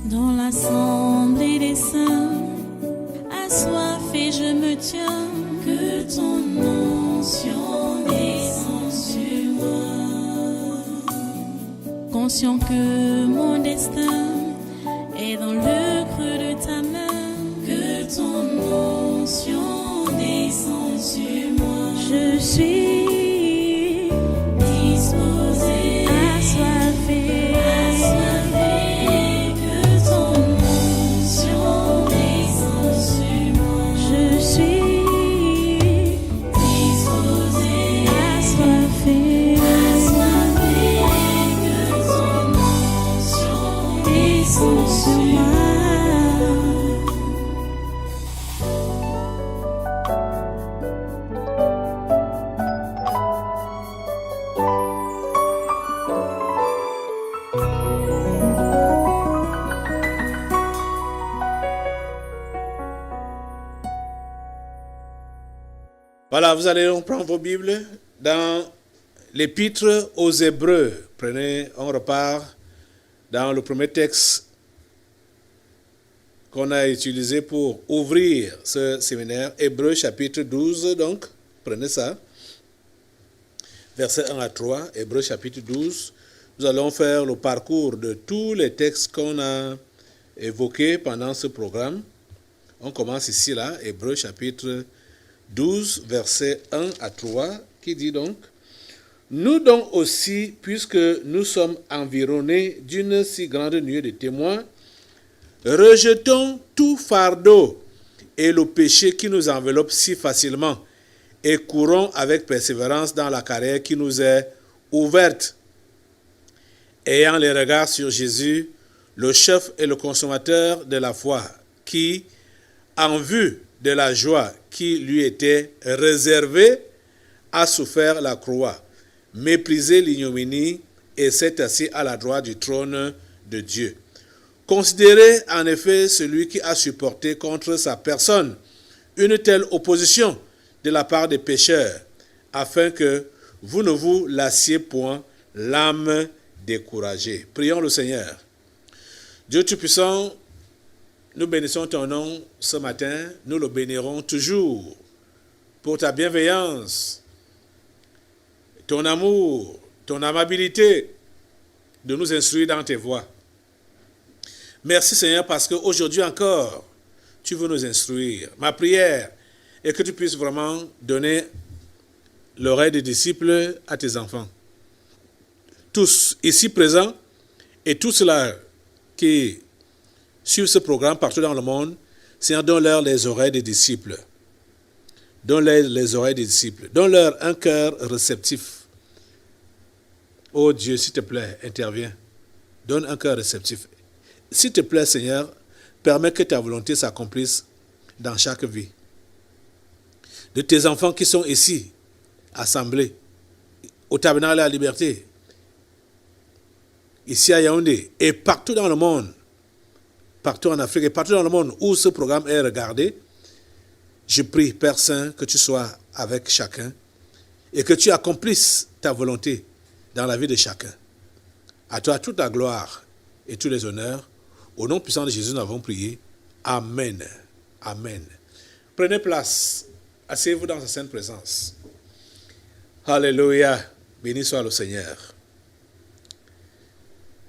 Dans l'assemblée des saints, assoiffé je me tiens, que ton onction descende sur moi. Conscient que mon destin est dans le creux de ta main, que ton onction descende sur moi. Je suis disposé, assoiffé, que ton onction descende sur moi. Je suis disposé, assoiffé, que ton onction descende sur moi. Voilà, vous allez donc prendre vos Bibles dans l'épître aux Hébreux. Prenez, on repart dans le premier texte qu'on a utilisé pour ouvrir ce séminaire. Hébreux chapitre 12, donc, prenez ça. Versets 1 à 3, Hébreux chapitre 12. Nous allons faire le parcours de tous les textes qu'on a évoqués pendant ce programme. On commence ici, là, Hébreux chapitre 12, versets 1 à 3, qui dit donc: Nous donc aussi, puisque nous sommes environnés d'une si grande nuée de témoins, rejetons tout fardeau et le péché qui nous enveloppe si facilement, et courons avec persévérance dans la carrière qui nous est ouverte, ayant les regards sur Jésus, le chef et le consommateur de la foi, qui, en vue de la joie qui lui était réservée, a souffert la croix, méprisé l'ignominie et s'est assis à la droite du trône de Dieu. Considérez en effet celui qui a supporté contre sa personne une telle opposition de la part des pécheurs, afin que vous ne vous lassiez point l'âme découragée. Prions le Seigneur. Dieu Tout-Puissant, nous bénissons ton nom ce matin, nous le bénirons toujours pour ta bienveillance, ton amour, ton amabilité de nous instruire dans tes voies. Merci Seigneur parce qu'aujourd'hui encore, tu veux nous instruire. Ma prière est que tu puisses vraiment donner l'oreille des disciples à tes enfants. Tous ici présents et tous ceux-là qui suivent ce programme partout dans le monde, Seigneur, donne-leur les oreilles des disciples. Donne-leur les oreilles des disciples. Donne-leur un cœur réceptif. Oh Dieu, s'il te plaît, interviens. Donne un cœur réceptif. S'il te plaît, Seigneur, permets que ta volonté s'accomplisse dans chaque vie. De tes enfants qui sont ici, assemblés, au Tabernacle de la Liberté, ici à Yaoundé, et partout dans le monde, partout en Afrique et partout dans le monde où ce programme est regardé, je prie, Père Saint, que tu sois avec chacun et que tu accomplisses ta volonté dans la vie de chacun. À toi toute la gloire et tous les honneurs. Au nom puissant de Jésus, nous avons prié. Amen. Amen. Prenez place. Asseyez-vous dans sa sainte présence. Alléluia. Béni soit le Seigneur.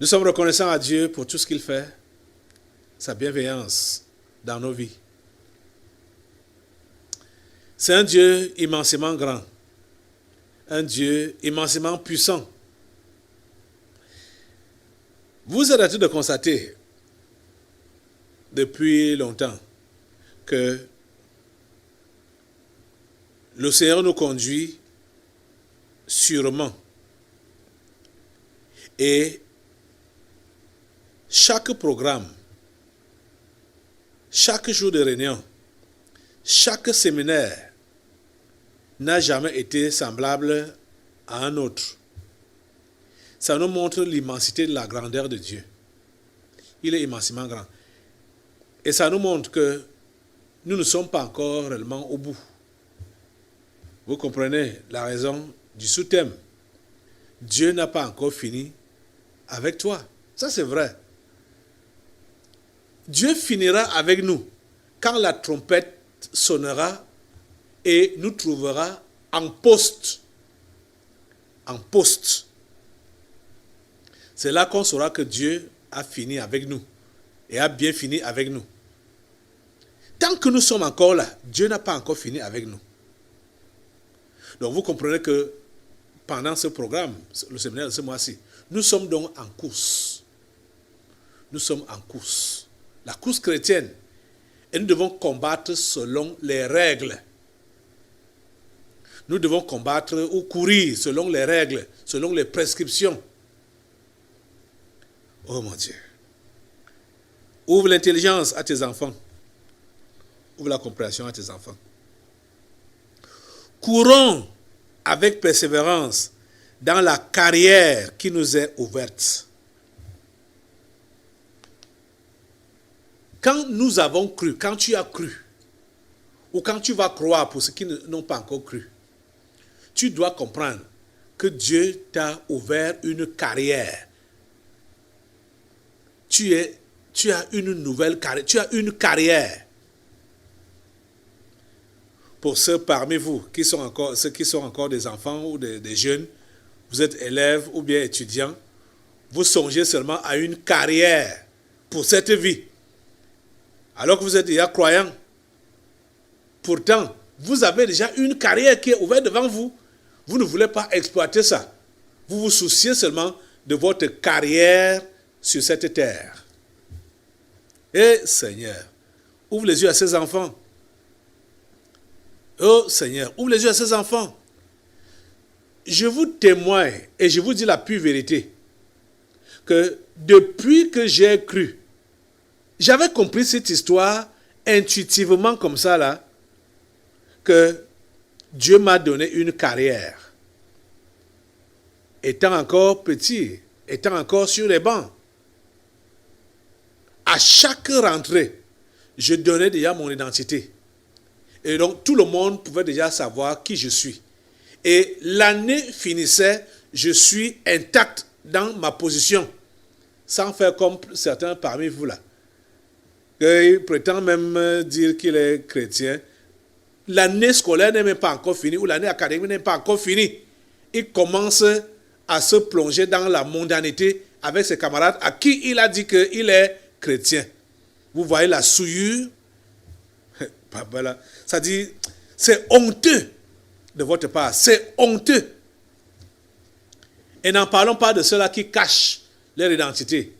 Nous sommes reconnaissants à Dieu pour tout ce qu'il fait, sa bienveillance dans nos vies. C'est un Dieu immensément grand, un Dieu immensément puissant. Vous êtes en train de constater depuis longtemps que le Seigneur nous conduit sûrement. Et chaque programme, chaque jour de réunion, chaque séminaire n'a jamais été semblable à un autre. Ça nous montre l'immensité de la grandeur de Dieu. Il est immensément grand. Et ça nous montre que nous ne sommes pas encore réellement au bout. Vous comprenez la raison du sous-thème. Dieu n'a pas encore fini avec toi. Ça, c'est vrai. Dieu finira avec nous quand la trompette sonnera et nous trouvera en poste. En poste. C'est là qu'on saura que Dieu a fini avec nous et a bien fini avec nous. Tant que nous sommes encore là, Dieu n'a pas encore fini avec nous. Donc vous comprenez que pendant ce programme, le séminaire de ce mois-ci, nous sommes donc en course. Nous sommes en course. La course chrétienne. Et nous devons combattre selon les règles. Nous devons combattre ou courir selon les règles, selon les prescriptions. Oh mon Dieu. Ouvre l'intelligence à tes enfants. Ouvre la compréhension à tes enfants. Courons avec persévérance dans la carrière qui nous est ouverte. Quand nous avons cru, quand tu as cru, ou quand tu vas croire pour ceux qui n'ont pas encore cru, tu dois comprendre que Dieu t'a ouvert une carrière. Tu as une nouvelle carrière, tu as une carrière. Pour ceux parmi vous ceux qui sont encore des enfants ou des jeunes, vous êtes élèves ou bien étudiants, vous songez seulement à une carrière pour cette vie. Alors que vous êtes déjà croyant. Pourtant, vous avez déjà une carrière qui est ouverte devant vous. Vous ne voulez pas exploiter ça. Vous vous souciez seulement de votre carrière sur cette terre. Et Seigneur, ouvre les yeux à ces enfants. Oh Seigneur, ouvre les yeux à ces enfants. Je vous témoigne et je vous dis la pure vérité que depuis que j'ai cru, j'avais compris cette histoire intuitivement comme ça là, que Dieu m'a donné une carrière. Étant encore petit, étant encore sur les bancs, à chaque rentrée, je donnais déjà mon identité. Et donc, tout le monde pouvait déjà savoir qui je suis. Et l'année finissait, je suis intact dans ma position, sans faire comme certains parmi vous là. Il prétend même dire qu'il est chrétien. L'année scolaire n'est même pas encore finie, ou l'année académique n'est pas encore finie. Il commence à se plonger dans la mondanité avec ses camarades à qui il a dit qu'il est chrétien. Vous voyez la souillure. Ça dit, c'est honteux de votre part, c'est honteux. Et n'en parlons pas de ceux-là qui cachent leur identité.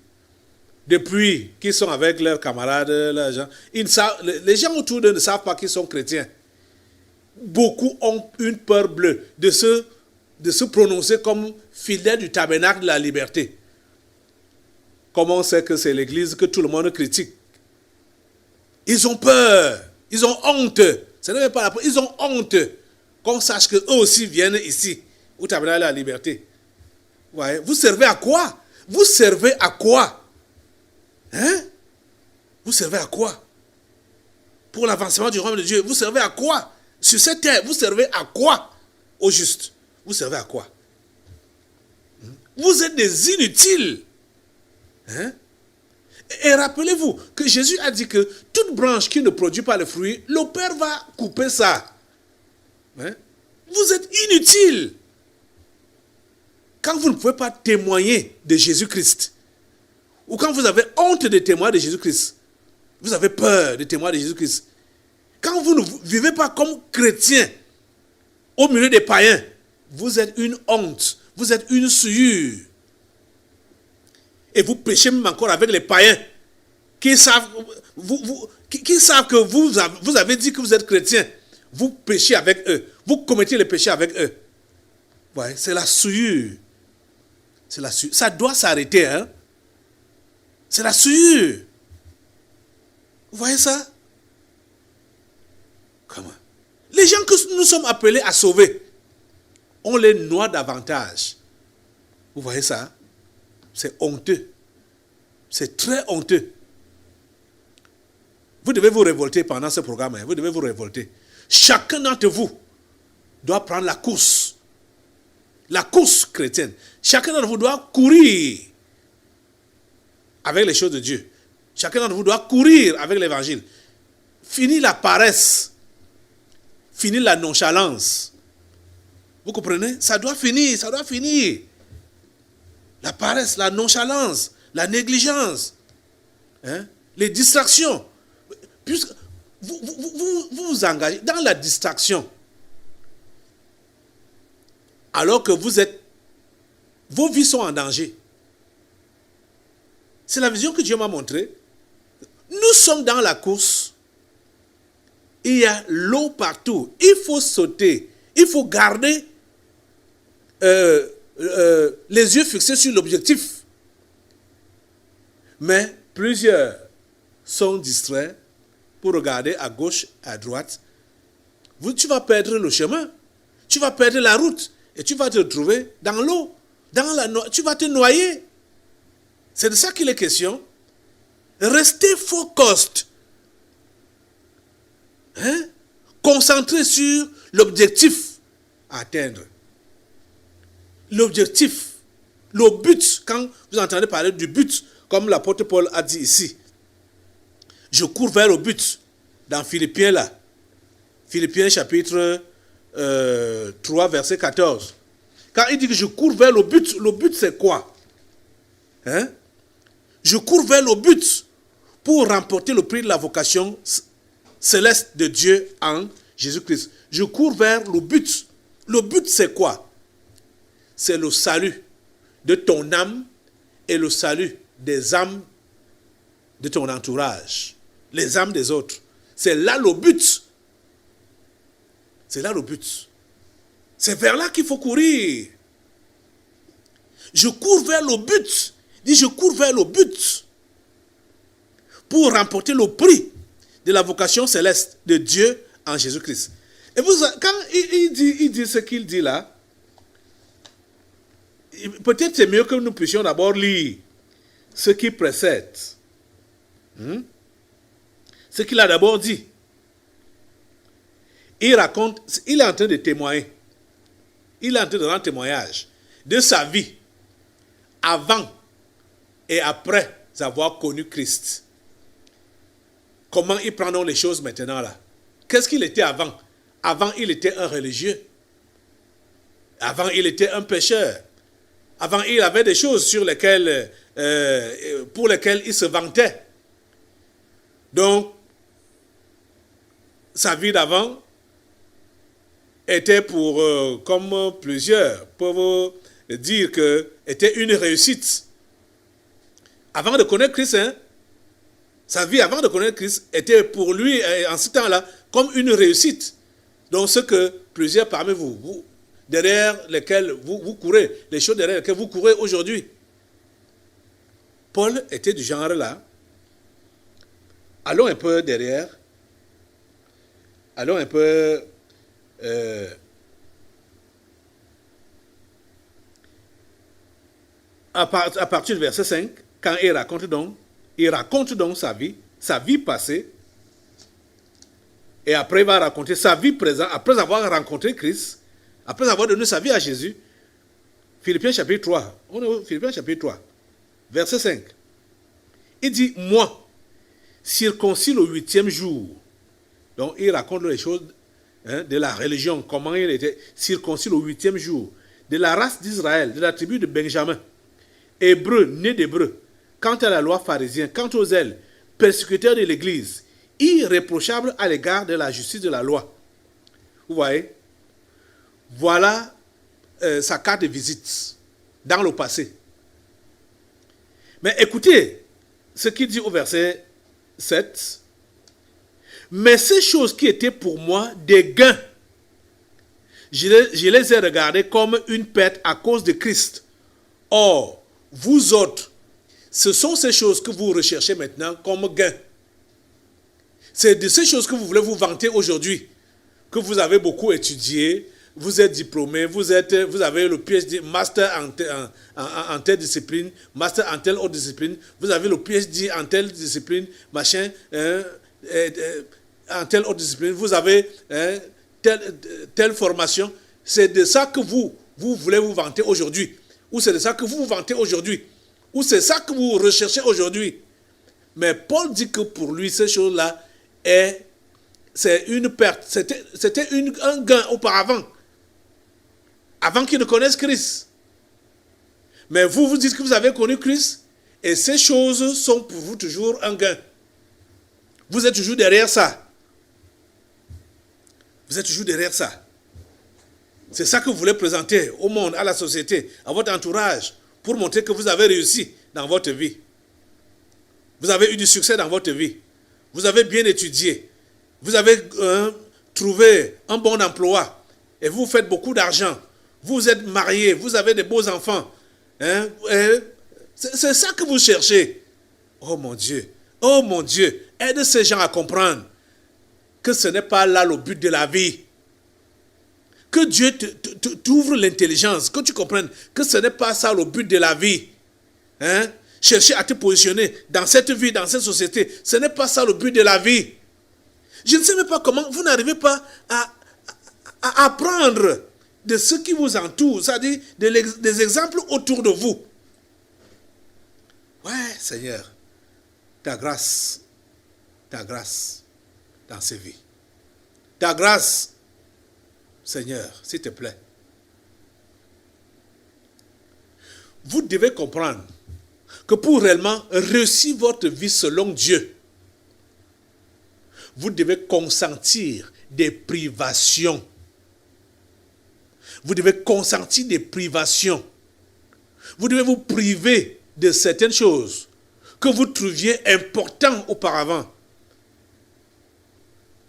Depuis qu'ils sont avec leurs camarades, leurs gens, les gens autour d'eux ne savent pas qu'ils sont chrétiens. Beaucoup ont une peur bleue de se prononcer comme fidèles du tabernacle de la liberté. Comme on sait que c'est l'église que tout le monde critique. Ils ont peur. Ils ont honte. Ce n'est pas la peur. Ils ont honte. Qu'on sache qu'eux aussi viennent ici, au tabernacle de la liberté. Ouais. Vous servez à quoi? Vous servez à quoi? Hein? Vous servez à quoi? Pour l'avancement du royaume de Dieu, vous servez à quoi? Sur cette terre, vous servez à quoi? Au juste. Vous servez à quoi? Vous êtes des inutiles. Hein? Et rappelez-vous que Jésus a dit que toute branche qui ne produit pas le fruit, le Père va couper ça. Hein? Vous êtes inutiles. Quand vous ne pouvez pas témoigner de Jésus-Christ, ou quand vous avez honte de témoigner de Jésus-Christ, vous avez peur de témoigner de Jésus-Christ, quand vous ne vivez pas comme chrétien au milieu des païens, vous êtes une honte, vous êtes une souillure. Et vous péchez même encore avec les païens qui savent, qui savent que vous avez dit que vous êtes chrétien. Vous péchez avec eux. Vous commettez les péchés avec eux. Ouais, c'est la souillure. C'est la souillure. Ça doit s'arrêter. Hein? C'est la souillure. Vous voyez ça? Comment? Les gens que nous sommes appelés à sauver, on les noie davantage. Vous voyez ça? C'est honteux. C'est très honteux. Vous devez vous révolter pendant ce programme. Hein. Vous devez vous révolter. Chacun d'entre vous doit prendre la course. La course chrétienne. Chacun d'entre vous doit courir avec les choses de Dieu. Chacun d'entre vous doit courir avec l'évangile. Fini la paresse. Fini la nonchalance. Vous comprenez? Ça doit finir, ça doit finir. La paresse, la nonchalance, la négligence, hein? Les distractions. Puisque vous engagez dans la distraction. Alors que vos vies sont en danger. C'est la vision que Dieu m'a montrée. Nous sommes dans la course. Il y a l'eau partout. Il faut sauter. Il faut garder les yeux fixés sur l'objectif. Mais plusieurs sont distraits pour regarder à gauche, à droite. Tu vas perdre le chemin. Tu vas perdre la route. Et tu vas te retrouver dans l'eau. Tu vas te noyer. C'est de ça qu'il est question. Restez focused. Hein? Concentré sur l'objectif à atteindre. L'objectif. Le but. Quand vous entendez parler du but, comme l'apôtre Paul a dit ici. Je cours vers le but. Dans Philippiens là. Philippiens chapitre 3 verset 14. Quand il dit que je cours vers le but c'est quoi? Hein? Je cours vers le but pour remporter le prix de la vocation céleste de Dieu en Jésus-Christ. Je cours vers le but. Le but c'est quoi? C'est le salut de ton âme et le salut des âmes de ton entourage. Les âmes des autres. C'est là le but. C'est là le but. C'est vers là qu'il faut courir. Je cours vers le but. Je cours vers le but pour remporter le prix de la vocation céleste de Dieu en Jésus-Christ. Et quand il dit ce qu'il dit là, peut-être c'est mieux que nous puissions d'abord lire ce qui précède. Ce qu'il a d'abord dit. Il raconte, il est en train de témoigner. Il est en train de rendre témoignage de sa vie avant et après avoir connu Christ. Comment il prend donc les choses maintenant là? Qu'est-ce qu'il était avant? Avant, il était un religieux. Avant, il était un pécheur. Avant, il avait des choses pour lesquelles il se vantait. Donc, sa vie d'avant était comme plusieurs peuvent dire que était une réussite. Avant de connaître Christ, hein, sa vie avant de connaître Christ était pour lui, en ce temps-là, comme une réussite. Donc ce que plusieurs parmi vous derrière lesquels vous courez, les choses derrière lesquelles vous courez aujourd'hui. Paul était du genre là. Allons un peu derrière. Allons un peu à partir du verset 5, quand il raconte donc sa vie passée, et après il va raconter sa vie présente, après avoir rencontré Christ, après avoir donné sa vie à Jésus. Philippiens chapitre 3, on est au Philippiens chapitre 3, verset 5. Il dit, moi, circoncis le 8e jour. Donc il raconte les choses de la religion, comment il était circoncis le 8e jour, de la race d'Israël, de la tribu de Benjamin, hébreu, né d'hébreu, quant à la loi pharisienne, quant aux zèles, persécuteur de l'Église, irréprochable à l'égard de la justice de la loi. Vous voyez? Voilà sa carte de visite dans le passé. Mais écoutez ce qu'il dit au verset 7. Mais ces choses qui étaient pour moi des gains, je les ai regardées comme une perte à cause de Christ. Or, vous autres, ce sont ces choses que vous recherchez maintenant comme gains. C'est de ces choses que vous voulez vous vanter aujourd'hui, que vous avez beaucoup étudié, vous êtes diplômé, vous avez le PhD, master en telle discipline, master en telle autre discipline, vous avez le PhD en telle discipline, machin, en telle autre discipline, vous avez telle formation. C'est de ça que vous voulez vous vanter aujourd'hui, ou c'est de ça que vous vous vantez aujourd'hui, ou c'est ça que vous recherchez aujourd'hui. Mais Paul dit que pour lui, ces choses-là, c'est une perte. C'était un gain auparavant, avant qu'il ne connaisse Christ. Mais vous, vous dites que vous avez connu Christ, et ces choses sont pour vous toujours un gain. Vous êtes toujours derrière ça. Vous êtes toujours derrière ça. C'est ça que vous voulez présenter au monde, à la société, à votre entourage, pour montrer que vous avez réussi dans votre vie. Vous avez eu du succès dans votre vie. Vous avez bien étudié. Vous avez trouvé un bon emploi. Et vous faites beaucoup d'argent. Vous êtes marié. Vous avez des beaux enfants. C'est ça que vous cherchez. Oh mon Dieu. Oh mon Dieu. Aide ces gens à comprendre que ce n'est pas là le but de la vie. Que Dieu t'ouvre l'intelligence, que tu comprennes que ce n'est pas ça le but de la vie. Chercher à te positionner dans cette vie, dans cette société, ce n'est pas ça le but de la vie. Je ne sais même pas comment vous n'arrivez pas à apprendre de ce qui vous entoure, c'est-à-dire des exemples autour de vous. Ouais, Seigneur, ta grâce dans ces vies. Ta grâce, Seigneur, s'il te plaît. Vous devez comprendre que pour réellement réussir votre vie selon Dieu, vous devez consentir des privations. Vous devez consentir des privations. Vous devez vous priver de certaines choses que vous trouviez importantes auparavant.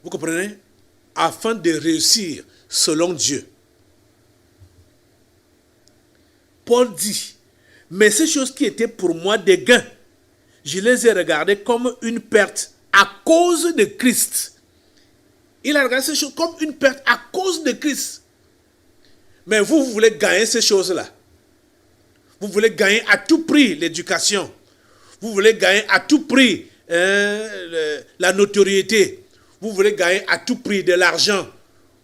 Vous comprenez? Afin de réussir selon Dieu. Paul dit, mais ces choses qui étaient pour moi des gains, je les ai regardées comme une perte à cause de Christ. Il a regardé ces choses comme une perte à cause de Christ. Mais vous voulez gagner ces choses-là. Vous voulez gagner à tout prix l'éducation. Vous voulez gagner à tout prix la notoriété. Vous voulez gagner à tout prix de l'argent.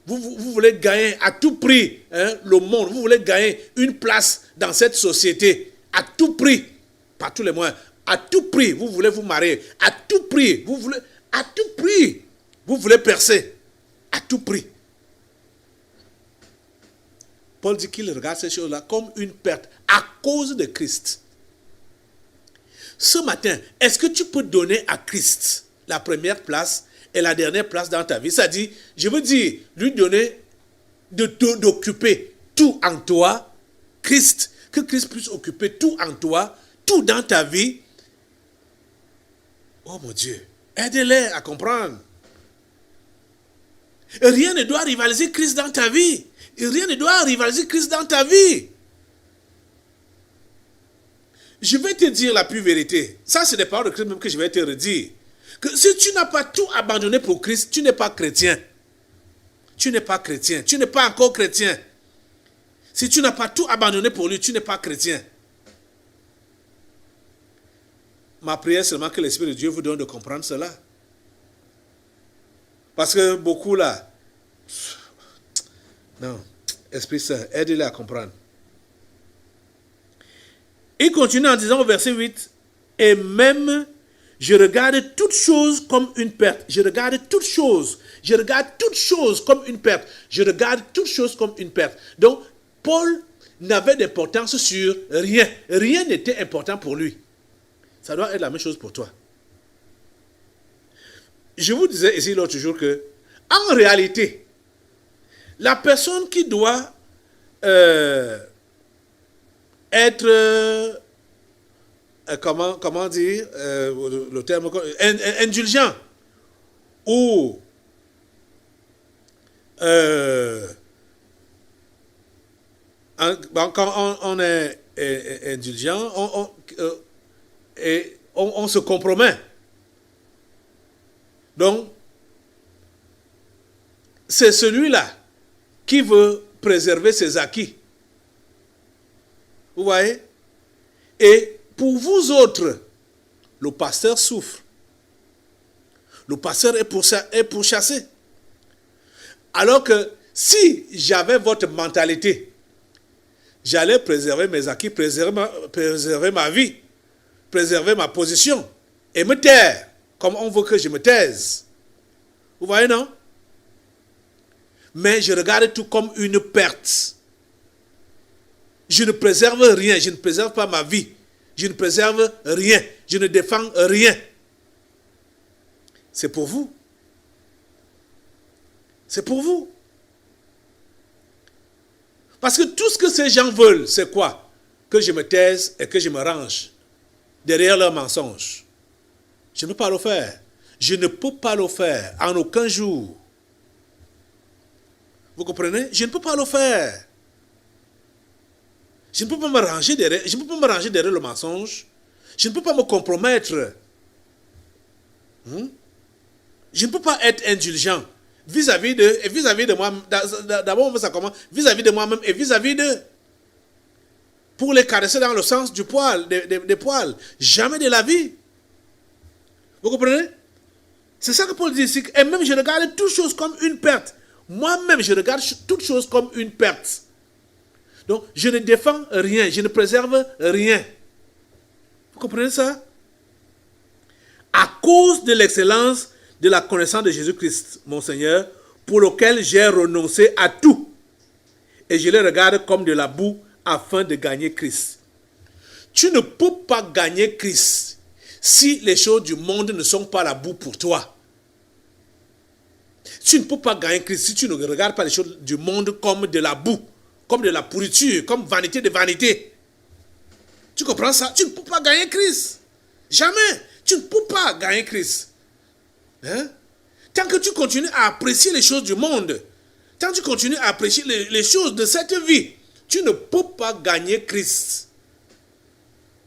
Vous voulez gagner à tout prix le monde. Vous voulez gagner une place dans cette société. À tout prix. Par tous les moyens. À tout prix, vous voulez vous marier. À tout prix, à tout prix, vous voulez percer. À tout prix. Paul dit qu'il regarde ces choses-là comme une perte à cause de Christ. Ce matin, est-ce que tu peux donner à Christ la première place et la dernière place dans ta vie? C'est-à-dire, je veux dire, lui donner, d'occuper tout en toi, Christ, que Christ puisse occuper tout en toi, tout dans ta vie. Oh mon Dieu, aide-les à comprendre. Rien ne doit rivaliser Christ dans ta vie. Rien ne doit rivaliser Christ dans ta vie. Je vais te dire la pure vérité. Ça, c'est des paroles de Christ même que je vais te redire. Que si tu n'as pas tout abandonné pour Christ, tu n'es pas chrétien. Tu n'es pas chrétien. Tu n'es pas encore chrétien. Si tu n'as pas tout abandonné pour lui, tu n'es pas chrétien. Ma prière est seulement que l'Esprit de Dieu vous donne de comprendre cela. Parce que beaucoup là, non, Esprit Saint, aide-les à comprendre. Il continue en disant au verset 8, et même je regarde toutes choses comme une perte. Je regarde toutes choses. Je regarde toutes choses comme une perte. Je regarde toutes choses comme une perte. Donc, Paul n'avait d'importance sur rien. Rien n'était important pour lui. Ça doit être la même chose pour toi. Je vous disais ici l'autre jour que, en réalité, la personne qui doit être, comment dire, le terme, indulgent, ou quand on est indulgent, on se compromet. Donc, c'est celui-là qui veut préserver ses acquis. Vous voyez? Et pour vous autres, le pasteur souffre. Le pasteur est pourchassé. Alors que si j'avais votre mentalité, j'allais préserver mes acquis, préserver ma vie, préserver ma position. et me taire, comme on veut que je me taise. Vous voyez, non? Mais je regarde tout comme une perte. Je ne préserve rien, je ne préserve pas ma vie. Je ne préserve rien, je ne défends rien. C'est pour vous. C'est pour vous. Parce que tout ce que ces gens veulent, c'est quoi? Que je me taise et que je me range derrière leurs mensonges. Je ne peux pas le faire. Je ne peux pas le faire en aucun jour. Vous comprenez? Je ne peux pas le faire. Je ne peux pas me ranger derrière le mensonge. Je ne peux pas me compromettre. Je ne peux pas être indulgent vis-à-vis d'eux et vis-à-vis de moi. D'abord, on veut ça comment? Vis-à-vis de moi-même et vis-à-vis d'eux. Pour les caresser dans le sens du poil, des poils. Jamais de la vie. Vous comprenez? C'est ça que Paul dit ici. Et même je regarde toutes choses comme une perte. Moi-même, je regarde toutes choses comme une perte. Donc, je ne défends rien, je ne préserve rien. Vous comprenez ça? À cause de l'excellence de la connaissance de Jésus-Christ, mon Seigneur, pour lequel j'ai renoncé à tout. Et je les regarde comme de la boue afin de gagner Christ. Tu ne peux pas gagner Christ si les choses du monde ne sont pas la boue pour toi. Tu ne peux pas gagner Christ si tu ne regardes pas les choses du monde comme de la boue, comme de la pourriture, comme vanité de vanité. Tu comprends ça? Tu ne peux pas gagner Christ. Jamais. Tu ne peux pas gagner Christ. Hein? Tant que tu continues à apprécier les choses du monde, tant que tu continues à apprécier les choses de cette vie, tu ne peux pas gagner Christ.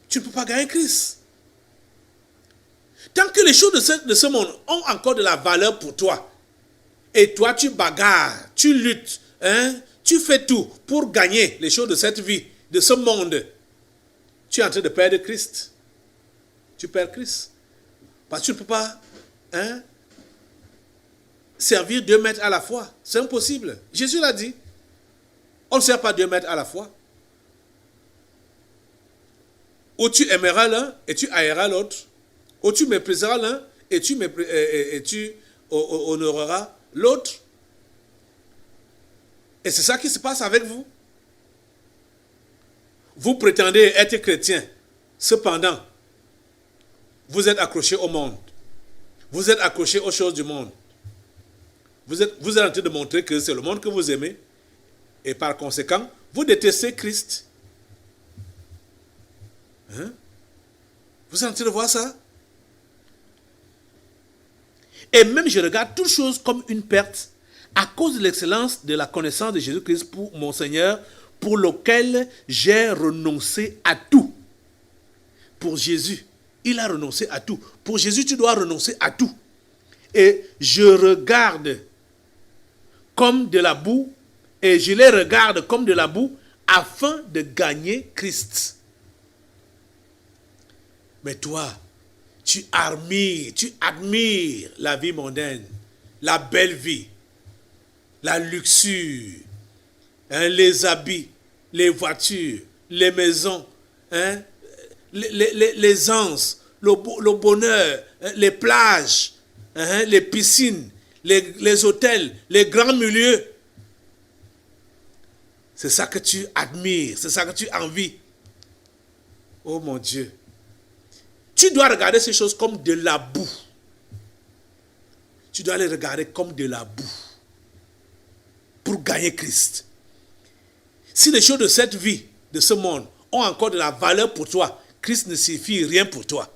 Tu ne peux pas gagner Christ. Tant que les choses de ce monde ont encore de la valeur pour toi, et toi tu bagarres, tu luttes, hein, tu fais tout pour gagner les choses de cette vie, de ce monde, tu es en train de perdre Christ. Tu perds Christ. Parce que tu ne peux pas servir 2 maîtres à la fois. C'est impossible. Jésus l'a dit. On ne sert pas 2 maîtres à la fois. Ou tu aimeras l'un et tu haïras l'autre. Ou tu mépriseras l'un et tu honoreras l'autre. Et c'est ça qui se passe avec vous. Vous prétendez être chrétien. Cependant, vous êtes accroché au monde. Vous êtes accroché aux choses du monde. Vous êtes en train de montrer que c'est le monde que vous aimez. Et par conséquent, vous détestez Christ. Hein? Vous êtes en train de voir ça? Et même je regarde toutes choses comme une perte à cause de l'excellence de la connaissance de Jésus-Christ pour mon Seigneur, pour lequel j'ai renoncé à tout. Pour Jésus, il a renoncé à tout. Pour Jésus, tu dois renoncer à tout. Et je regarde comme de la boue, et je les regarde comme de la boue, afin de gagner Christ. Mais toi, tu admires la vie mondaine, la belle vie, la luxure, les habits, les voitures, les maisons, les anses, le bonheur, les plages, les piscines, les hôtels, les grands milieux. C'est ça que tu admires, c'est ça que tu envies. Oh mon Dieu. Tu dois regarder ces choses comme de la boue. Tu dois les regarder comme de la boue. Pour gagner Christ. Si les choses de cette vie, de ce monde, ont encore de la valeur pour toi, Christ ne signifie rien pour toi.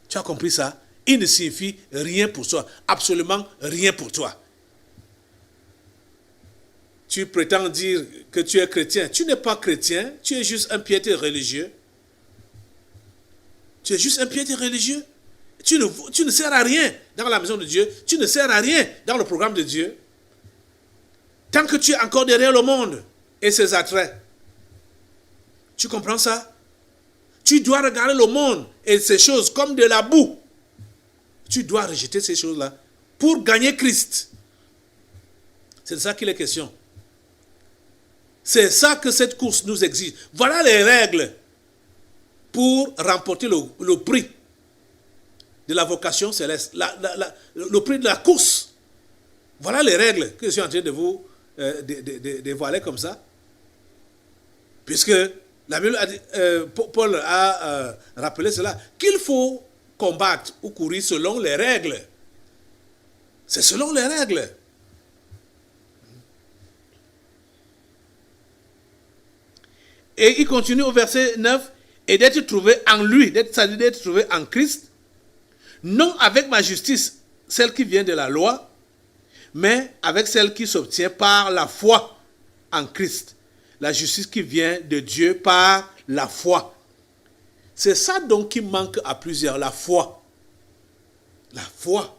Tu as compris ça? Il ne signifie rien pour toi. Absolument rien pour toi. Tu prétends dire que tu es chrétien. Tu n'es pas chrétien. Tu es juste un piété religieux. Tu es juste un piété religieux. Tu ne sers à rien dans la maison de Dieu. Tu ne sers à rien dans le programme de Dieu. Tant que tu es encore derrière le monde et ses attraits. Tu comprends ça? Tu dois regarder le monde et ces choses comme de la boue. Tu dois rejeter ces choses-là pour gagner Christ. C'est de ça qu'il est question. C'est ça que cette course nous exige. Voilà les règles pour remporter le prix. de la vocation céleste, le prix de la course. Voilà les règles que je suis en train de vous dévoiler comme ça. Puisque la Bible a dit, Paul a rappelé cela, qu'il faut combattre ou courir selon les règles. C'est selon les règles. Et il continue au verset 9, et d'être trouvé en lui, c'est-à-dire d'être trouvé en Christ, non avec ma justice, celle qui vient de la loi, mais avec celle qui s'obtient par la foi en Christ. La justice qui vient de Dieu par la foi. C'est ça donc qui manque à plusieurs, la foi. La foi.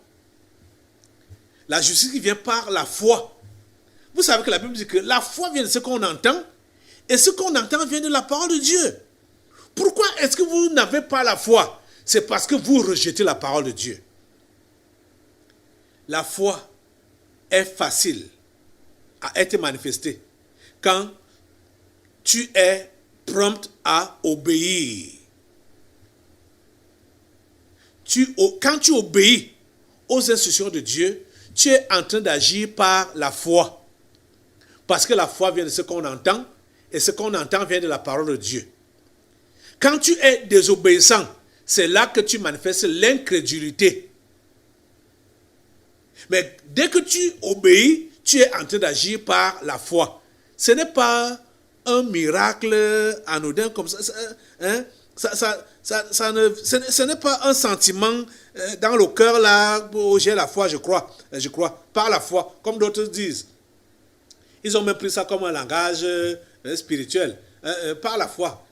La justice qui vient par la foi. Vous savez que la Bible dit que la foi vient de ce qu'on entend, et ce qu'on entend vient de la parole de Dieu. Pourquoi est-ce que vous n'avez pas la foi? C'est parce que vous rejetez la parole de Dieu. La foi est facile à être manifestée quand tu es prompt à obéir. Quand tu obéis aux instructions de Dieu, tu es en train d'agir par la foi. Parce que la foi vient de ce qu'on entend, et ce qu'on entend vient de la parole de Dieu. Quand tu es désobéissant, c'est là que tu manifestes l'incrédulité. Mais dès que tu obéis, tu es en train d'agir par la foi. Ce n'est pas un miracle anodin comme ça. Ce n'est pas un sentiment dans le cœur là, oh, j'ai la foi, je crois, par la foi, comme d'autres disent. Ils ont même pris ça comme un langage spirituel, par la foi,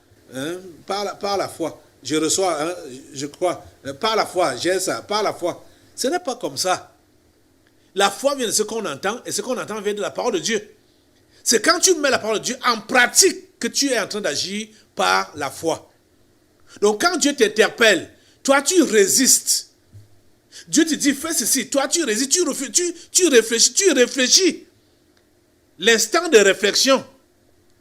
par la foi. Je reçois, je crois, par la foi, j'ai ça, par la foi. Ce n'est pas comme ça. La foi vient de ce qu'on entend, et ce qu'on entend vient de la parole de Dieu. C'est quand tu mets la parole de Dieu en pratique que tu es en train d'agir par la foi. Donc quand Dieu t'interpelle, toi tu résistes. Dieu te dit fais ceci, toi tu résistes, tu réfléchis. L'instant de réflexion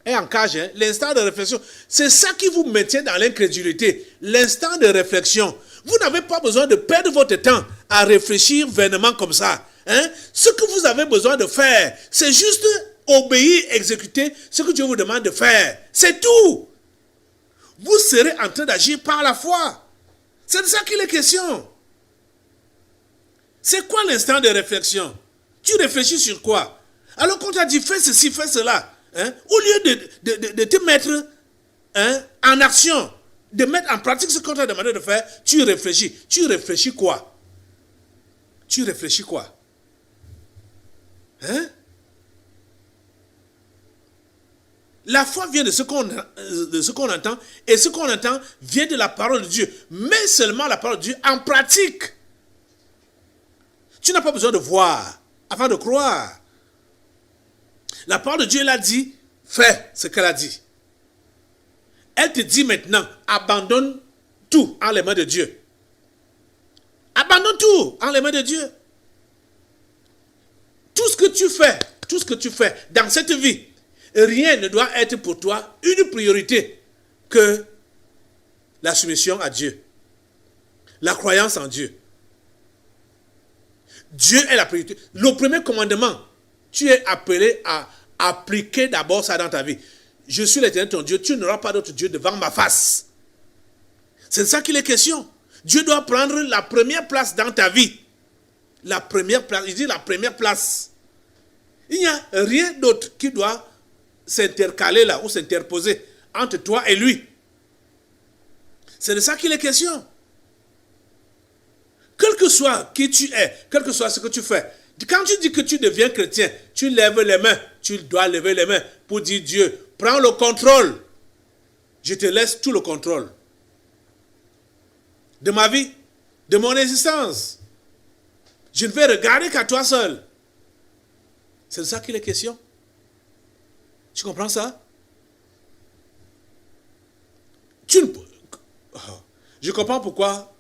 est en cage, hein? L'instant de réflexion, c'est ça qui vous maintient dans l'incrédulité. L'instant de réflexion. Vous n'avez pas besoin de perdre votre temps à réfléchir vainement comme ça. Hein? Ce que vous avez besoin de faire, c'est juste obéir, exécuter ce que Dieu vous demande de faire. C'est tout. Vous serez en train d'agir par la foi. C'est de ça qu'il est question. C'est quoi l'instant de réflexion? Tu réfléchis sur quoi? Alors qu'on t'a dit fais ceci, fais cela. Hein? Au lieu de te mettre en action, de mettre en pratique ce qu'on t'a demandé de faire, tu réfléchis. Tu réfléchis quoi? Tu réfléchis quoi? Hein? La foi vient de ce qu'on entend, et ce qu'on entend vient de la parole de Dieu. Mais seulement la parole de Dieu en pratique. Tu n'as pas besoin de voir avant de croire. La parole de Dieu, elle a dit, fais ce qu'elle a dit. Elle te dit maintenant, abandonne tout en les mains de Dieu. Abandonne tout en les mains de Dieu. Tout ce que tu fais dans cette vie, rien ne doit être pour toi une priorité que la soumission à Dieu, la croyance en Dieu. Dieu est la priorité. Le premier commandement, tu es appelé à appliquer d'abord ça dans ta vie. Je suis l'Éternel ton Dieu, tu n'auras pas d'autre Dieu devant ma face. C'est de ça qu'il est question. Dieu doit prendre la première place dans ta vie. La première place, il dit la première place. Il n'y a rien d'autre qui doit s'intercaler là ou s'interposer entre toi et lui. C'est de ça qu'il est question. Quel que soit qui tu es, quel que soit ce que tu fais, quand tu dis que tu deviens chrétien, tu lèves les mains, tu dois lever les mains pour dire Dieu, prends le contrôle. Je te laisse tout le contrôle de ma vie, de mon existence. Je ne vais regarder qu'à toi seul. C'est de ça qu'il est question. Tu comprends ça? Je comprends pourquoi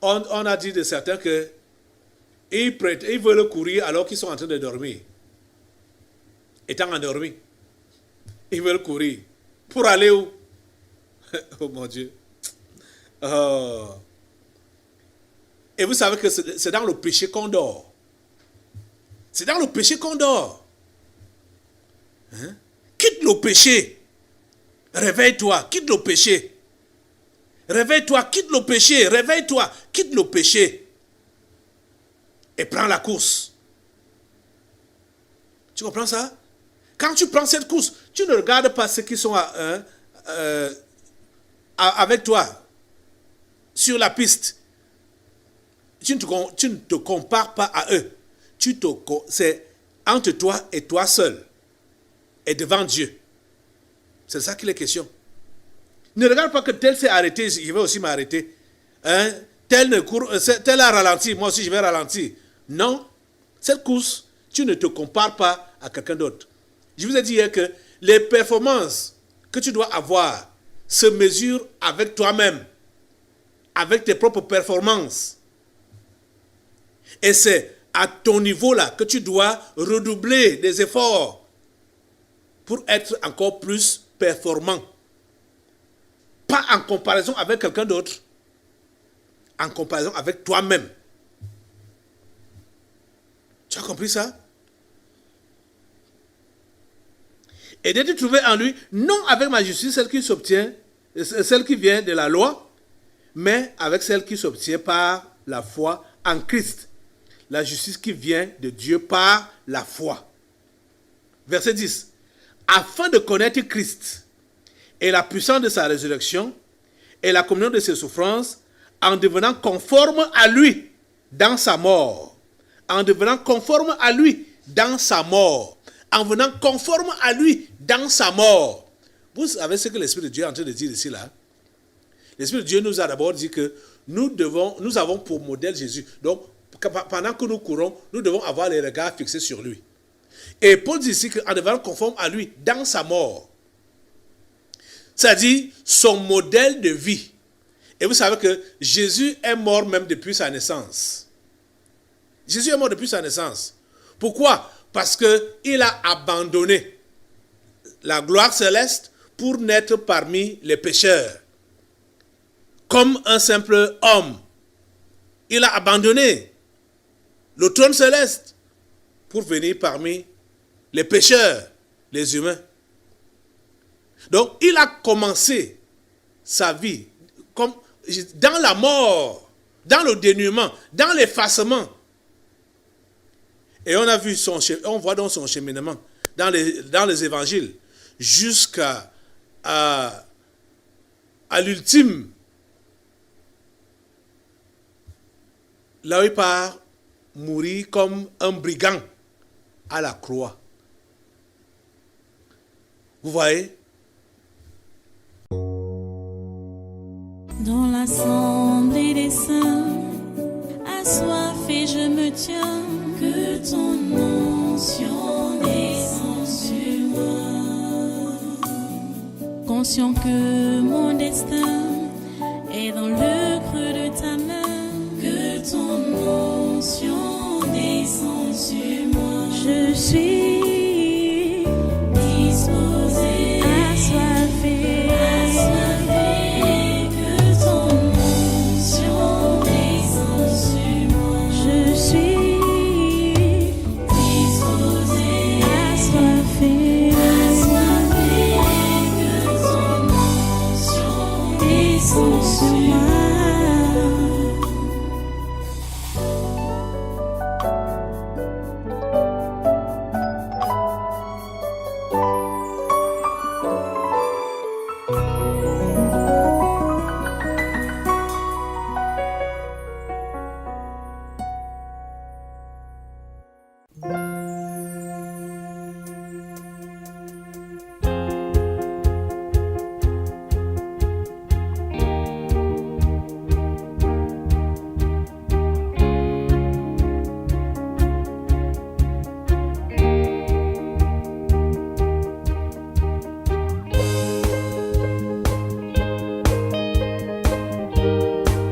on a dit de certains que ils veulent courir alors qu'ils sont en train de dormir. Étant endormis. Ils veulent courir. Pour aller où? Oh mon Dieu. Oh. Et vous savez que c'est dans le péché qu'on dort. C'est dans le péché qu'on dort. Hein? Quitte le péché. Réveille-toi, quitte le péché. Réveille-toi, quitte le péché. Réveille-toi, quitte le péché. Et prends la course. Tu comprends ça? Quand tu prends cette course, tu ne regardes pas ceux qui sont avec toi sur la piste. Tu ne te compares pas à eux. C'est entre toi et toi seul. Et devant Dieu. C'est ça qu'il est question. Ne regarde pas que tel s'est arrêté, je vais aussi m'arrêter. Hein? Tel a ralenti, moi aussi je vais ralentir. Non. Cette course, tu ne te compares pas à quelqu'un d'autre. Je vous ai dit hier que les performances que tu dois avoir se mesurent avec toi-même, avec tes propres performances. Et c'est à ton niveau là que tu dois redoubler des efforts pour être encore plus performant. Pas en comparaison avec quelqu'un d'autre, en comparaison avec toi-même. Tu as compris ça? Et d'être trouvé en lui, non avec ma justice, celle qui s'obtient, celle qui vient de la loi, mais avec celle qui s'obtient par la foi en Christ. La justice qui vient de Dieu par la foi. Verset 10. Afin de connaître Christ et la puissance de sa résurrection et la communion de ses souffrances, en devenant conforme à lui dans sa mort. En devenant conforme à lui dans sa mort. En venant conforme à lui dans sa mort. Vous savez ce que l'Esprit de Dieu est en train de dire ici là? L'Esprit de Dieu nous a d'abord dit que nous avons pour modèle Jésus. Donc, pendant que nous courons, nous devons avoir les regards fixés sur lui. Et Paul dit ici qu'en devenant conforme à lui dans sa mort, c'est-à-dire son modèle de vie. Et vous savez que Jésus est mort même depuis sa naissance. Jésus est mort depuis sa naissance. Pourquoi? Parce qu'il a abandonné la gloire céleste pour naître parmi les pécheurs. Comme un simple homme. Il a abandonné le trône céleste pour venir parmi les pécheurs, les humains. Donc, il a commencé sa vie comme dans la mort, dans le dénuement, dans l'effacement. Et on voit dans son cheminement, dans les évangiles, jusqu'à l'ultime, là où il part mourir comme un brigand à la croix. Vous voyez? Dans l'assemblée des saints, assoiffé je me tiens, que ton onction descend sur moi. Conscient que mon destin